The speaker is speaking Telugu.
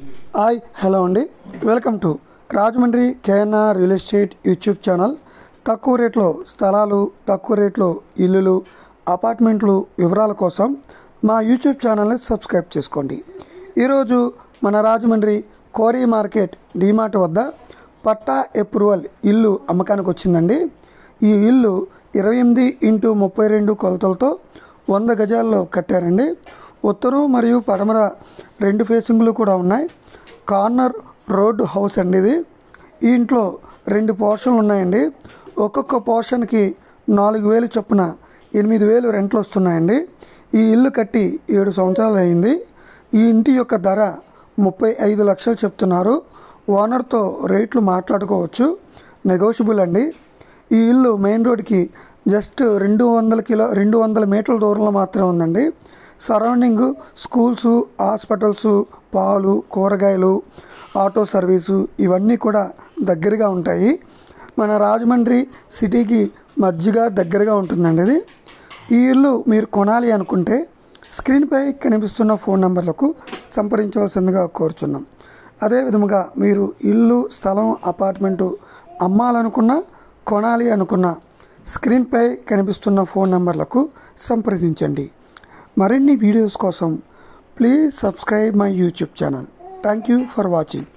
హాయ్ హలో అండి, welcome to Rajahmundry KNR real estate YouTube channel. తక్కువ రేట్లో స్థలాలు, తక్కువ రేట్లో ఇల్లులు, అపార్ట్మెంట్లు వివరాల కోసం మా యూట్యూబ్ ఛానల్ని సబ్స్క్రైబ్ చేసుకోండి. ఈరోజు మన రాజమండ్రి కోరీ మార్కెట్ డీమార్ట్ వద్ద పట్టా అప్రూవల్ ఇల్లు అమ్మకానికి వచ్చిందండి. ఈ ఇల్లు 28x32 కొలతలతో 100 గజాల్లో కట్టారండి. ఉత్తరం మరియు పడమర 2 ఫేసింగ్లు కూడా ఉన్నాయి. కార్నర్ రోడ్ హౌస్ అండి ఇది. ఈ ఇంట్లో 2 పోర్షన్లు ఉన్నాయండి. ఒక్కొక్క పోర్షన్కి 4,000 చొప్పున 8,000 రెంట్లు వస్తున్నాయండి. ఈ ఇల్లు కట్టి 7 సంవత్సరాలు అయింది. ఈ ఇంటి యొక్క ధర 35 లక్షలు చెప్తున్నారు. ఓనర్తో రేట్లు మాట్లాడుకోవచ్చు, నెగోషియబుల్ అండి. ఈ ఇల్లు మెయిన్ రోడ్కి జస్ట్ 200 మీటర్ల దూరంలో మాత్రమే ఉందండి. సరౌండింగ్ స్కూల్స్, హాస్పిటల్స్, పాలు, కూరగాయలు, ఆటో సర్వీసు ఇవన్నీ కూడా దగ్గరగా ఉంటాయి. మన రాజమండ్రి సిటీకి మధ్యగా దగ్గరగా ఉంటుందండి ఇది. ఈ ఇల్లు మీరు కొనాలి అనుకుంటే స్క్రీన్పై కనిపిస్తున్న ఫోన్ నెంబర్లకు సంప్రదించవలసిందిగా కోరుచున్నాం. అదేవిధంగా మీరు ఇల్లు, స్థలం, అపార్ట్మెంటు అమ్మాలనుకున్నా, కొనాలి అనుకున్నా స్క్రీన్పై కనిపిస్తున్న ఫోన్ నెంబర్లకు సంప్రదించండి. మరిన్ని వీడియోస్ కోసం please subscribe my YouTube channel. Thank you for watching.